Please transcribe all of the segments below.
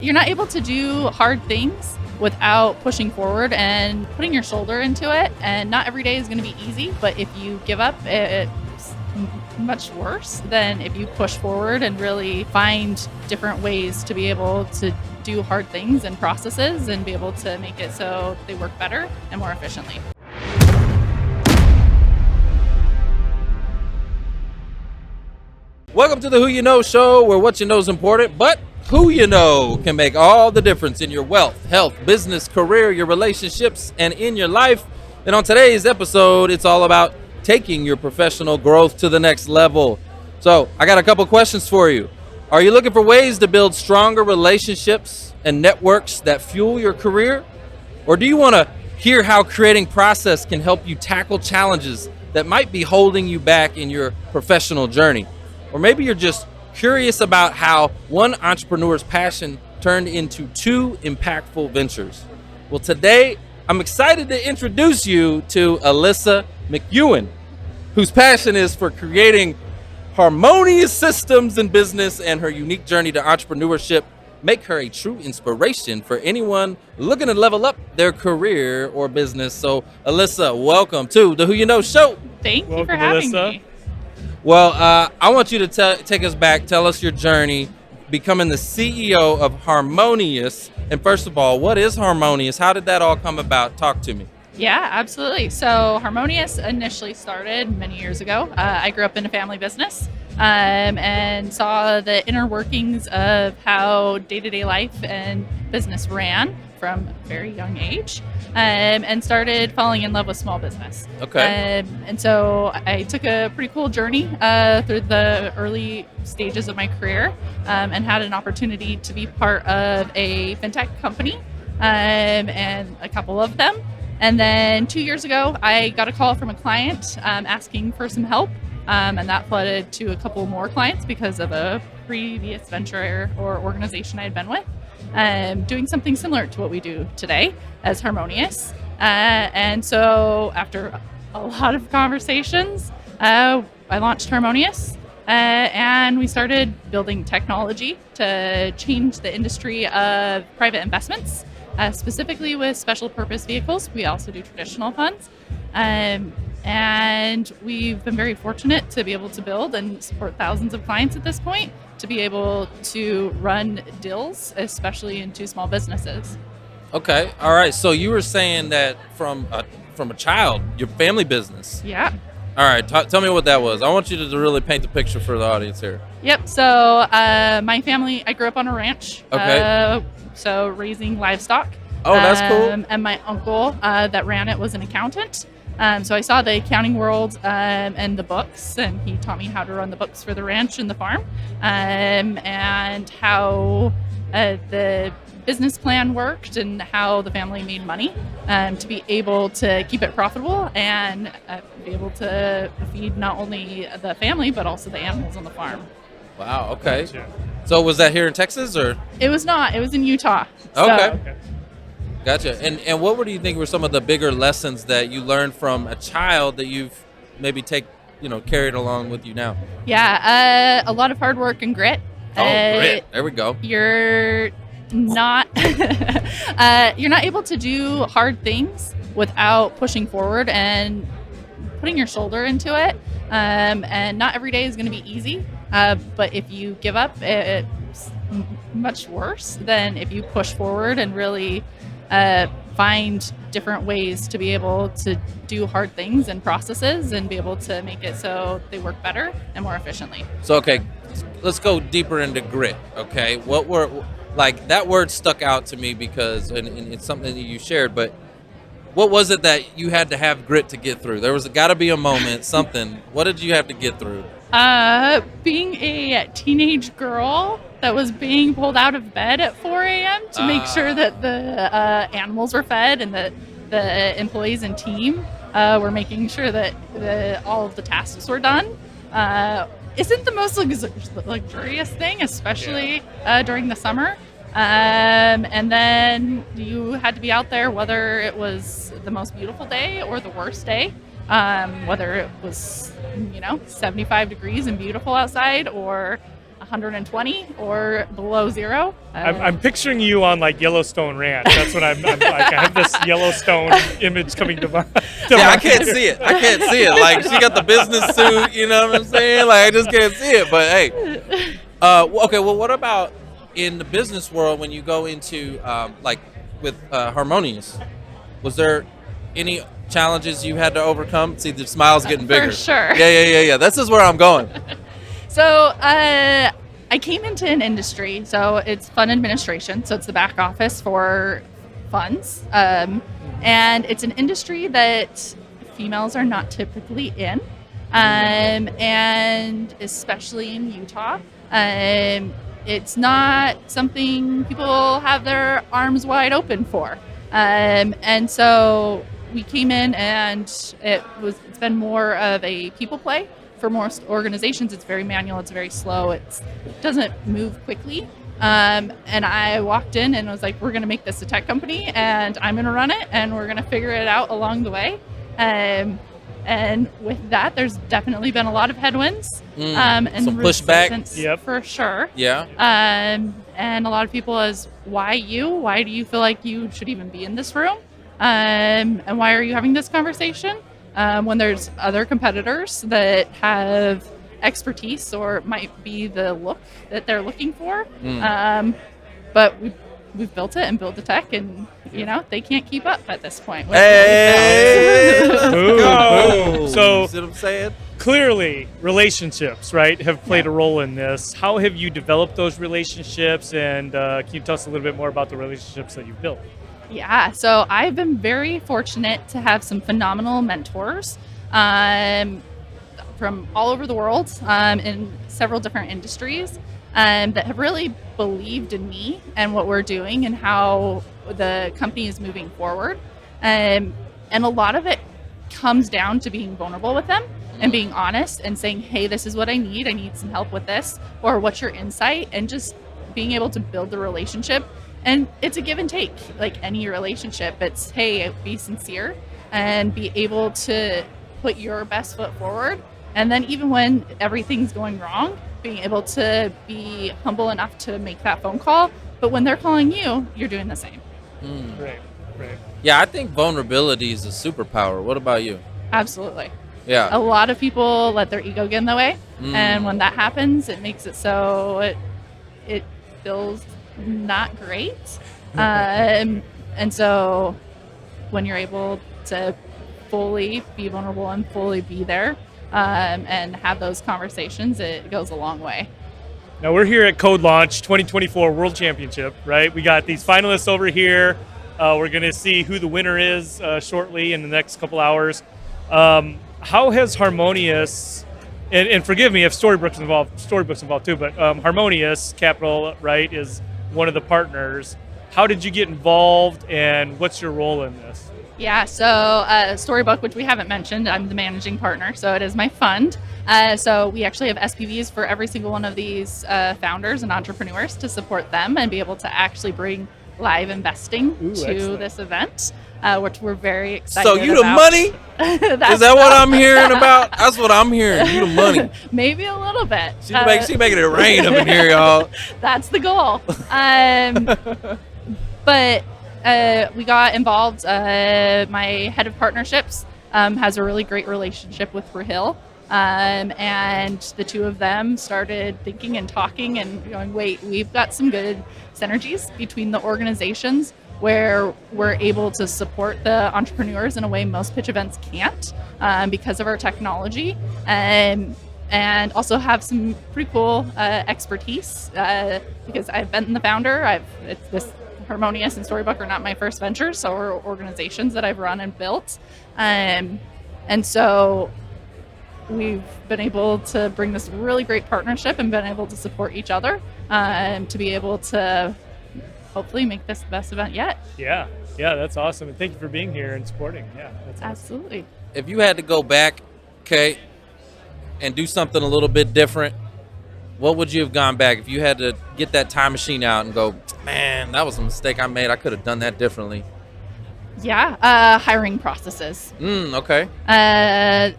You're not able to do hard things without pushing forward and putting your shoulder into it. And not every day is going to be easy, but if you give up, it's much worse than if you push forward and really find different ways to be able to do hard things and processes and be able to make it so they work better and more efficiently. Welcome to the Who You Know show, where what you know is important, but who you know can make all the difference in your wealth, health, business, career, your relationships, and in your life. And on today's episode, it's all about taking your professional growth to the next level. So I got a couple questions for you. Are you looking for ways to build stronger relationships and networks that fuel your career? Or do you want to hear how creating process can help you tackle challenges that might be holding you back in your professional journey? Or maybe you're just curious about how one entrepreneur's passion turned into two impactful ventures. Well, today I'm excited to introduce you to Alyssa McEwen, whose passion is for creating harmonious systems in business, and her unique journey to entrepreneurship make her a true inspiration for anyone looking to level up their career or business. So Alyssa, welcome to the Who You Know show. Thank you for having me. Well, I want you to take us back, tell us your journey, becoming the CEO of Harmonious. And first of all, what is Harmonious? How did that all come about? Talk to me. Yeah, absolutely. So Harmonious initially started many years ago. I grew up in a family business and saw the inner workings of how day-to-day life and business ran from a very young age, and started falling in love with small business. Okay. And so I took a pretty cool journey through the early stages of my career, and had an opportunity to be part of a Fintech company, and a couple of them. And then 2 years ago, I got a call from a client asking for some help, and that flooded to a couple more clients because of a previous venture or organization I had been with, doing something similar to what we do today as Harmonious. And so after a lot of conversations, I launched Harmonious, and we started building technology to change the industry of private investments, specifically with special purpose vehicles. We also do traditional funds. And we've been very fortunate to be able to build and support thousands of clients at this point, to be able to run deals, especially into small businesses. Okay. All right. So you were saying that from a child, your family business. Yeah. All right. Tell me what that was. I want you to really paint the picture for the audience here. Yep. So my family, I grew up on a ranch. Okay. So raising livestock. Oh, that's cool. And my uncle that ran it was an accountant. So I saw the accounting world and the books, and he taught me how to run the books for the ranch and the farm, and how the business plan worked and how the family made money to be able to keep it profitable and be able to feed not only the family but also the animals on the farm. Wow. Okay. So was that here in Texas or? It was not. It was in Utah. Okay. Gotcha. And what do you think were some of the bigger lessons that you learned from a child that you've maybe carried along with you now? Yeah, a lot of hard work and grit. Grit. There we go. You're not you're not able to do hard things without pushing forward and putting your shoulder into it. And not every day is going to be easy. But if you give up, it's much worse than if you push forward and really find different ways to be able to do hard things and processes and be able to make it so they work better and more efficiently. So, okay, let's go deeper into grit, okay? That word stuck out to me because, and it's something that you shared, but what was it that you had to have grit to get through? There was got to be a moment, something. What did you have to get through? Being a teenage girl that was being pulled out of bed at 4 a.m. to make sure that the animals were fed and that the employees and team were making sure that all of the tasks were done isn't the most luxurious thing, especially during the summer. And then you had to be out there whether it was the most beautiful day or the worst day, whether it was 75 degrees and beautiful outside or 120 or below zero. I'm picturing you on like Yellowstone Ranch. That's what I'm like. I have this Yellowstone image coming to mind. I can't see it. Like, she got the business suit, you know what I'm saying? Like, I just can't see it. But hey, okay. Well, what about in the business world when you go into like with Harmonious? Was there any challenges you had to overcome? See, the smile's getting bigger. For sure. Yeah. This is where I'm going. So I came into an industry, so it's fund administration. So it's the back office for funds. And it's an industry that females are not typically in. And especially in Utah. It's not something people have their arms wide open for. And so we came in, and it's been more of a people play. For most organizations, it's very manual, it's very slow, it doesn't move quickly. And I walked in and was like, we're going to make this a tech company, and I'm going to run it, and we're going to figure it out along the way. And with that, there's definitely been a lot of headwinds and some pushback. Resistance, for sure. Yeah. And a lot of people is, why you? Why do you feel like you should even be in this room? And why are you having this conversation? When there's other competitors that have expertise or might be the look that they're looking for. But we've built it and built the tech, and they can't keep up at this point. Hey, let's go. So, you see what I'm saying? Clearly, relationships, right, have played a role in this. How have you developed those relationships, and can you tell us a little bit more about the relationships that you've built? Yeah, so I've been very fortunate to have some phenomenal mentors from all over the world in several different industries that have really believed in me and what we're doing and how the company is moving forward. And a lot of it comes down to being vulnerable with them and being honest and saying, hey, this is what I need some help with this, or what's your insight, and just being able to build the relationship. And it's a give and take, like any relationship. It's, hey, be sincere and be able to put your best foot forward. And then even when everything's going wrong, being able to be humble enough to make that phone call. But when they're calling you, you're doing the same. Right. Yeah, I think vulnerability is a superpower. What about you? Absolutely. Yeah. A lot of people let their ego get in the way. And when that happens, it makes it so it feels not great. And so when you're able to fully be vulnerable and fully be there and have those conversations, it goes a long way. Now we're here at Code Launch 2024 World Championship, right? We got these finalists over here. We're going to see who the winner is shortly in the next couple hours. How has Harmonious, and forgive me if Storybook's involved too, but Harmonious Capital, right, is one of the partners. How did you get involved, and what's your role in this? Yeah, so Storybook, which we haven't mentioned, I'm the managing partner, so it is my fund. So we actually have SPVs for every single one of these founders and entrepreneurs to support them and be able to actually bring live investing to excellent. This event, which we're very excited So you the about. money? Is that what I'm hearing about? That's what I'm hearing. You the money. Maybe a little bit. She making it rain up in here, y'all. That's the goal. But we got involved. My head of partnerships has a really great relationship with Rahil. And the two of them started thinking and talking and going, wait, we've got some good synergies between the organizations where we're able to support the entrepreneurs in a way most pitch events can't because of our technology. And also have some pretty cool expertise because I've been the founder. This Harmonious and Storybook are not my first ventures, so are organizations that I've run and built. And so we've been able to bring this really great partnership and been able to support each other to be able to hopefully make this the best event yet. Yeah, that's awesome. And thank you for being here and supporting. Yeah, that's awesome. Absolutely. If you had to go back, okay, and do something a little bit different, what would you have gone back? If you had to get that time machine out and go, man, that was a mistake I made. I could have done that differently. Yeah, hiring processes. Okay. I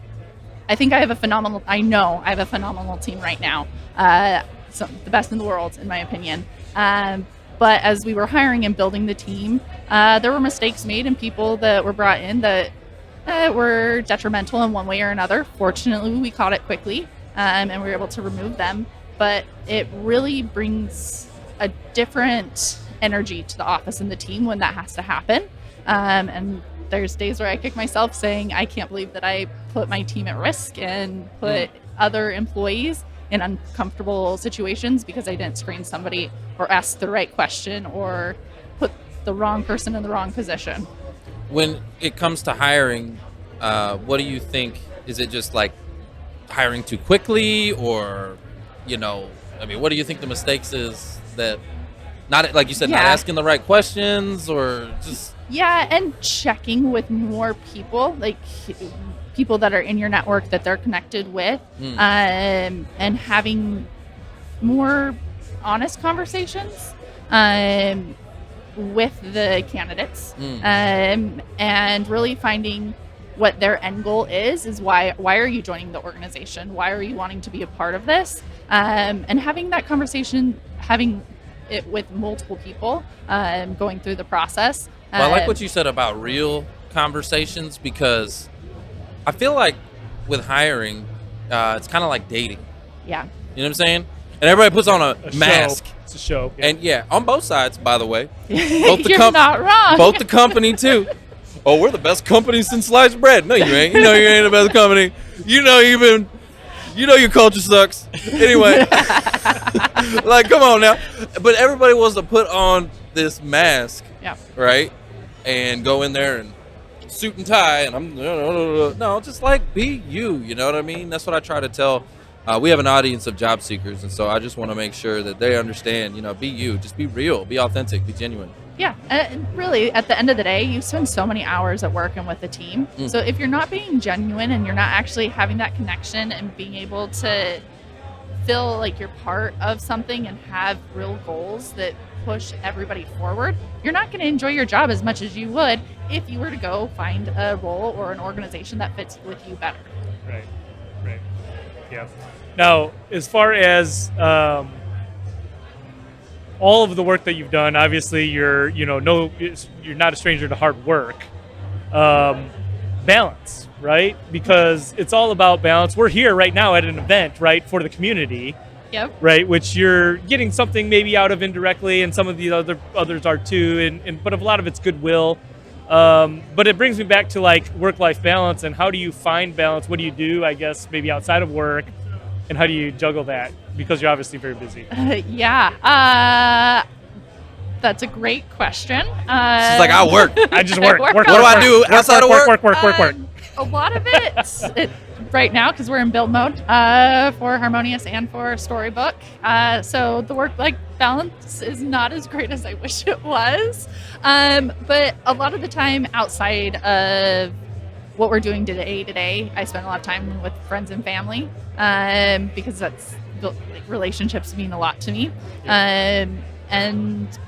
know I have a phenomenal team right now. the best in the world, in my opinion. But as we were hiring and building the team, there were mistakes made and people that were brought in that were detrimental in one way or another. Fortunately, we caught it quickly and we were able to remove them. But it really brings a different energy to the office and the team when that has to happen. And there's days where I kick myself saying, I can't believe that I put my team at risk and put other employees in uncomfortable situations because I didn't screen somebody or ask the right question or put the wrong person in the wrong position. When it comes to hiring, what do you think? Is it just like hiring too quickly, or, what do you think the mistakes is that, not like you said, not asking the right questions, or just... Yeah, and checking with more people, like people that are in your network that they're connected with, and having more honest conversations with the candidates, and really finding what their end goal is why are you joining the organization? Why are you wanting to be a part of this? And having that conversation, having it with multiple people, going through the process. Well, I like what you said about real conversations, because I feel like with hiring, it's kind of like dating. Yeah. You know what I'm saying? And everybody puts on a mask. Show. It's a show. Yeah. And on both sides, by the way. You're not wrong. Both the company, too. Oh, we're the best company since sliced bread. No, you ain't. You ain't the best company. Your culture sucks. Anyway. Like, come on now. But everybody wants to put on this mask. Yeah. Right? And go in there and suit and tie. And no, just like be you. You know what I mean? That's what I try to tell. We have an audience of job seekers. And so I just want to make sure that they understand, be you. Just be real. Be authentic. Be genuine. Yeah, and really, at the end of the day, you spend so many hours at work and with the team. So if you're not being genuine and you're not actually having that connection and being able to feel like you're part of something and have real goals that push everybody forward, you're not going to enjoy your job as much as you would if you were to go find a role or an organization that fits with you better. Right. Yeah. Now, as far as... all of the work that you've done, obviously you're not a stranger to hard work. Balance, right? Because it's all about balance. We're here right now at an event, right, for the community. Yep. Right, which you're getting something maybe out of indirectly, and some of the others are too, but a lot of it's goodwill. But it brings me back to like work-life balance, and how do you find balance? What do you do, I guess, maybe outside of work, and how do you juggle that? Because you're obviously very busy. That's a great question. She's like, I work. I just work. What do I do outside of work? Work. A lot of it right now, because we're in build mode for Harmonious and for Storybook. So the work-life balance is not as great as I wish it was. But a lot of the time outside of what we're doing today, I spend a lot of time with friends and family, because that's relationships mean a lot to me, and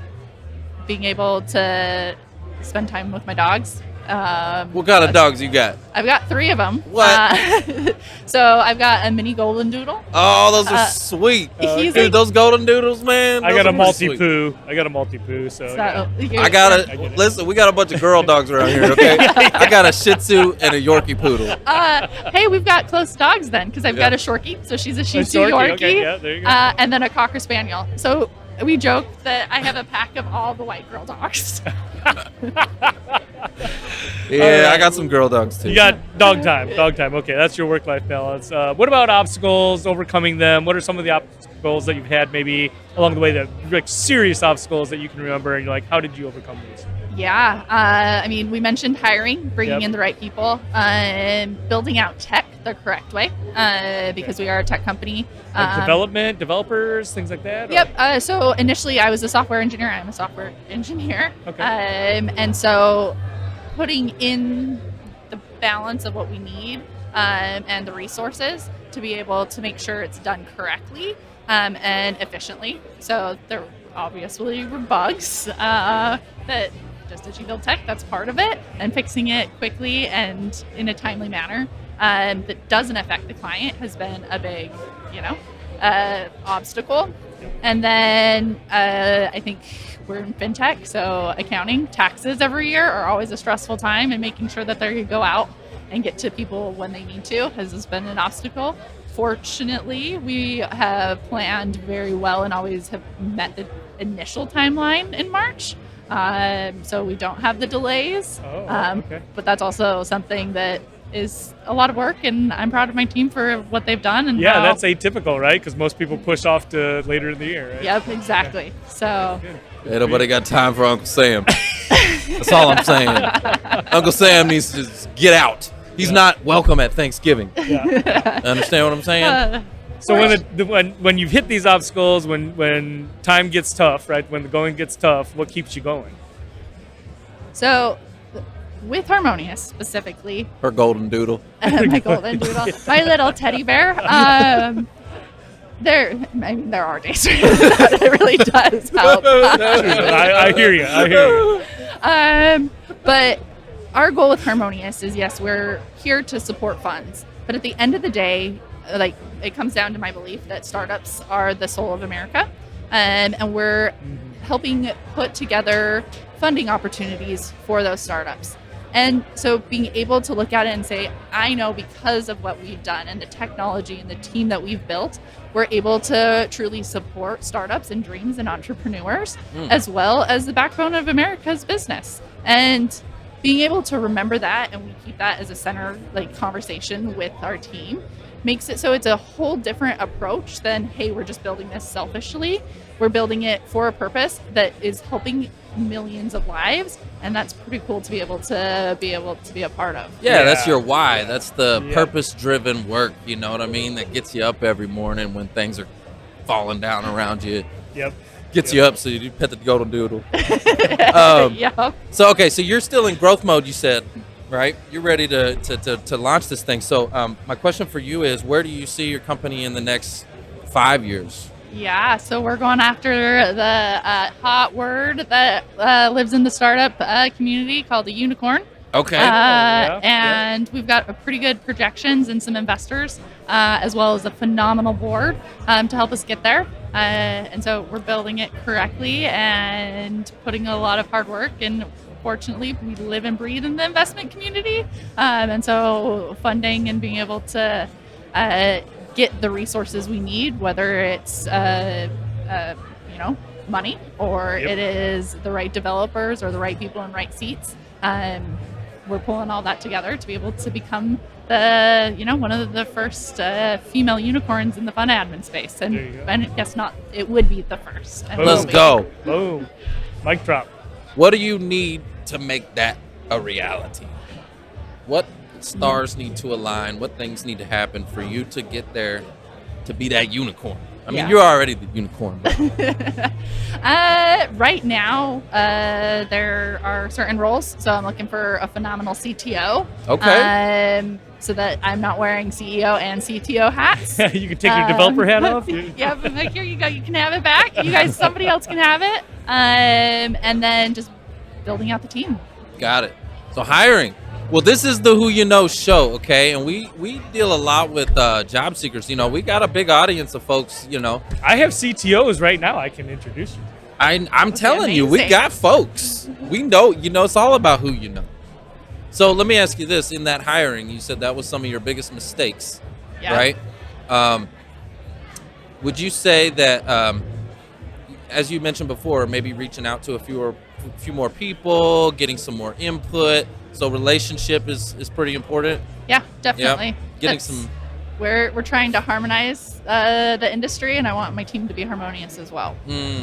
being able to spend time with my dogs. What kind of dogs you got? I've got 3 of them. What? So I've got a mini golden doodle. Oh, those are sweet. Dude, those golden doodles, man. I got a multi-poo. So yeah. Listen, we got a bunch of girl dogs around here, okay? I got a Shih Tzu and a Yorkie Poodle. Hey, we've got close dogs then, because I've got a Shorkie, so she's a Shih Tzu Yorkie. Okay, yeah, there you go. And then a Cocker Spaniel. So we joke that I have a pack of all the white girl dogs. Yeah, I got some girl dogs too. You got dog time. Okay, that's your work-life balance. What about obstacles, overcoming them? What are some of the obstacles that you've had maybe along the way, that like serious obstacles that you can remember, and you're like, how did you overcome these? Yeah, we mentioned hiring, bringing in the right people, and building out tech the correct way, because we are a tech company. Like developers, things like that? Yep. So initially I was a software engineer. I'm a software engineer. Okay. And so putting in the balance of what we need, and the resources to be able to make sure it's done correctly, and efficiently. So there obviously were bugs, that just as you build tech, that's part of it, and fixing it quickly and in a timely manner, that doesn't affect the client has been a big, obstacle. And then I think we're in fintech, so accounting, taxes every year are always a stressful time, and making sure that they go out and get to people when they need to has been an obstacle. Fortunately, we have planned very well and always have met the initial timeline in March. So we don't have the delays. Okay. But that's also something that is a lot of work, and I'm proud of my team for what they've done. And Yeah, how, that's atypical, right? Because most people push off to later in the year, right? Yep, exactly. Yeah. So Ain't nobody got time for Uncle Sam. That's all I'm saying. Uncle Sam needs to just get out. He's not welcome at Thanksgiving. Yeah. Understand what I'm saying? So when you've hit these obstacles, when time gets tough, right? When the going gets tough, what keeps you going? So with Harmonious specifically, Her golden doodle. my golden doodle, my little teddy bear. There are days where that really does help. I hear you. But our goal with Harmonious is, yes, we're here to support funds, but at the end of the day, like, it comes down to my belief that startups are the soul of America, and we're helping put together funding opportunities for those startups. And so being able to look at it and say, I know because of what we've done and the technology and the team that we've built, we're able to truly support startups and dreams and entrepreneurs, as well as the backbone of America's business. And being able to remember that, and we keep that as a center conversation with our team, makes it so it's a whole different approach than, hey, we're just building this selfishly. We're building it for a purpose that is helping millions of lives, and that's pretty cool to be able to be a part of. Yeah, that's your why. That's the purpose-driven work, you know what I mean? That gets you up every morning when things are falling down around you. Yep. Gets you up so you pet the golden doodle. Yep. So you're still in growth mode, you said, right? You're ready to launch this thing. So my question for you is, where do you see your company in the next 5 years? Yeah, so we're going after the hot word that lives in the startup community called a unicorn. Okay. And we've got a pretty good projections and some investors, as well as a phenomenal board to help us get there. And so we're building it correctly and putting a lot of hard work. And fortunately, we live and breathe in the investment community. And so funding and being able to get the resources we need, whether it's money or it is the right developers or the right people in right seats. We're pulling all that together to be able to become one of the first female unicorns in the fund admin space. And I guess not, it would be the first. Let's go. Boom. Mic drop. What do you need to make that a reality? What stars need to align? What things need to happen for you to get there, to be that unicorn? I mean, you're already the unicorn. Right now, there are certain roles. So I'm looking for a phenomenal CTO. Okay. So that I'm not wearing CEO and CTO hats. You can take your developer hat off. Yeah, but here you go. You can have it back. You guys, somebody else can have it. And then just building out the team. Got it. So hiring. Well, this is the Who You Know show, okay? And we deal a lot with job seekers. You know, we got a big audience of folks, you know. I have CTOs right now I can introduce you to. I'm telling you, we got folks. We know, it's all about who you know. So let me ask you this. In that hiring, you said that was some of your biggest mistakes, right? Would you say that, as you mentioned before, maybe reaching out to a few more people, getting some more input, so relationship is pretty important? Yeah, definitely. Getting we're trying to harmonize the industry, and I want my team to be harmonious as well.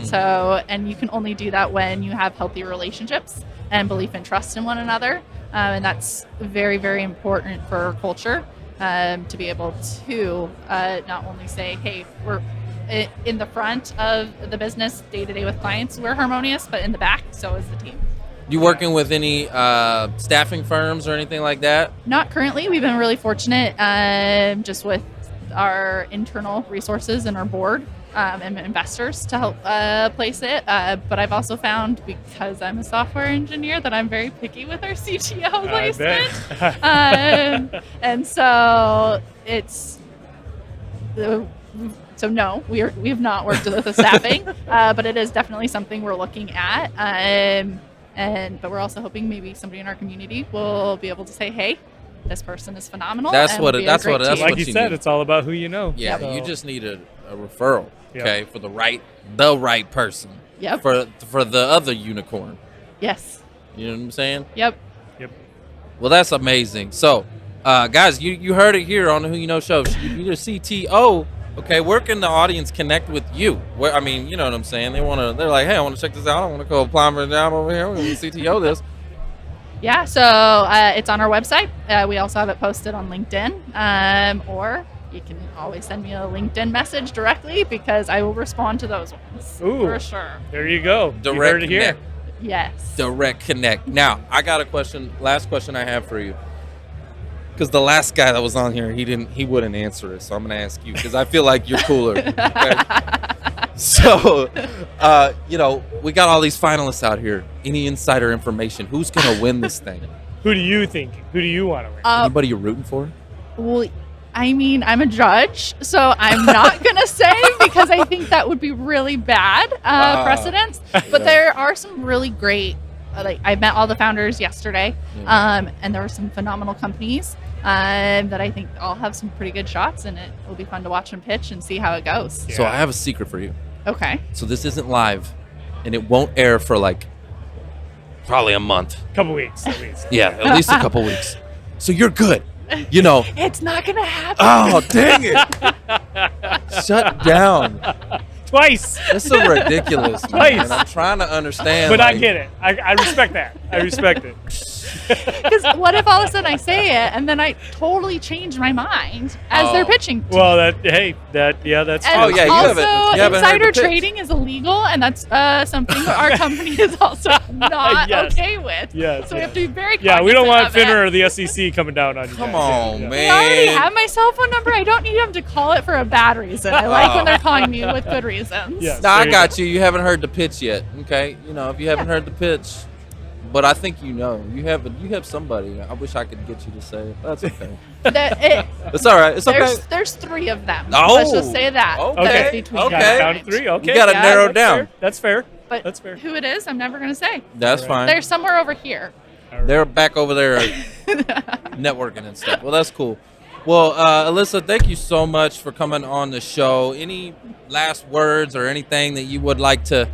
So, and you can only do that when you have healthy relationships and belief and trust in one another. And that's very, very important for culture, to be able to not only say, hey, we're in the front of the business day-to-day with clients, we're harmonious, but in the back, so is the team. You working with any staffing firms or anything like that? Not currently. We've been really fortunate just with our internal resources and our board and investors to help place it. But I've also found, because I'm a software engineer, that I'm very picky with our CTO placement. And so it's So no, we have not worked with the staffing, but it is definitely something we're looking at. But we're also hoping maybe somebody in our community will be able to say, hey, this person is phenomenal. That's and what will it- be a that's great what- that's team. what Like you you said, need. it's all about who you know. Yeah, So- you just need a referral, Yep. okay, for the right person. Yep. For the other unicorn. Yes. You know what I'm saying? Yep. Yep. Well, that's amazing. So, guys, you heard it here on the Who You Know show. You're a CTO. Okay, where can the audience connect with you? Where, I mean, you know what I'm saying? They're like, hey, I want to check this out. I want to go apply for a job over here. We're going to CTO this. Yeah, so it's on our website. We also have it posted on LinkedIn, or you can always send me a LinkedIn message directly because I will respond to those ones. Ooh. For sure. There you go. You Direct heard it here. connect. Yes. Direct connect. Now, I got a question. Last question I have for you. Because the last guy that was on here, he wouldn't answer it. So I'm going to ask you because I feel like you're cooler. Okay? So, we got all these finalists out here. Any insider information? Who's going to win this thing? Who do you think? Who do you want to win? Anybody you're rooting for? Well, I mean, I'm a judge, so I'm not going to say because I think that would be really bad precedence. But there are some really great, I met all the founders yesterday, and there were some phenomenal companies that I think all have some pretty good shots, and it will be fun to watch them pitch and see how it goes. So I have a secret for you. Okay. So this isn't live, and it won't air for probably a month. Couple weeks at least. Yeah, at least a couple weeks. So you're good. You know. It's not going to happen. Oh, dang it. Shut down. Twice. That's so ridiculous, man. Twice. I'm trying to understand. But I get it. I respect that. I respect it. Because what if all of a sudden I say it and then I totally change my mind as they're pitching to Well, me? that's And Oh, yeah, you also, haven't heard insider the pitch. trading is illegal, and that's something that our company is also not Yes. okay with. Yes, So we yes. have to be very Yeah, we don't want cognizant of Finner it. or the SEC coming down on you. Come guys. on, Yeah. man. I already have my cell phone number. I don't need them to call it for a bad reason. I like when they're calling me with good reasons. Yes. No, There I you got go. you. You haven't heard the pitch yet, okay? If you haven't heard the pitch, but I think you have somebody. I wish I could get you to say it. That's okay. It's all right. It's okay. There's three of them. Oh, Let's just say that. okay, There's between okay. Got it down to them. 3. Okay. You gotta narrow it that's down. fair. That's fair. But That's fair. who it is, I'm never going to say. That's All fine. They're somewhere over here. They're back over there networking and stuff. Well, that's cool. Well, Alyssa, thank you so much for coming on the show. Any last words or anything that you would like to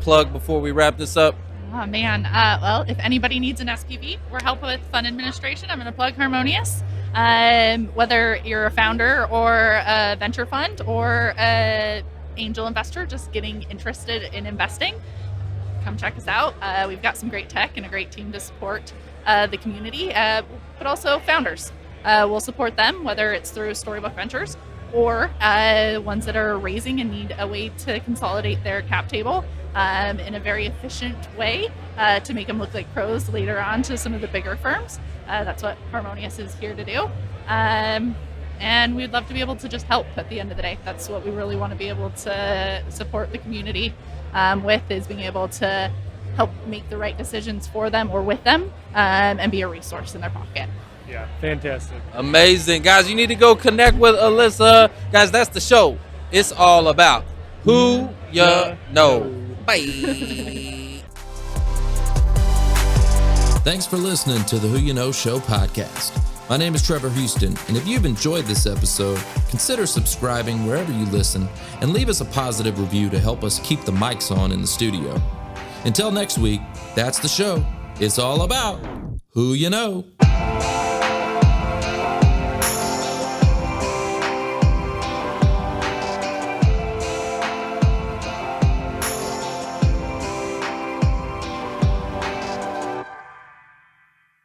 plug before we wrap this up? Oh, man. Well, if anybody needs an SPV or help with fund administration, I'm going to plug Harmonious. Whether you're a founder or a venture fund or an angel investor just getting interested in investing, come check us out. We've got some great tech and a great team to support the community, but also founders. We'll support them, whether it's through Storybook Ventures or ones that are raising and need a way to consolidate their cap table in a very efficient way to make them look like pros later on to some of the bigger firms. That's what Harmonious is here to do. And we'd love to be able to just help at the end of the day. That's what we really want to be able to support the community with, is being able to help make the right decisions for them or with them and be a resource in their pocket. Yeah, fantastic. Amazing. Guys, you need to go connect with Alyssa. Guys, that's the show. It's all about who you know. Bye. Thanks for listening to the Who You Know Show podcast. My name is Trevor Houston, and if you've enjoyed this episode, consider subscribing wherever you listen and leave us a positive review to help us keep the mics on in the studio. Until next week, that's the show. It's all about who you know.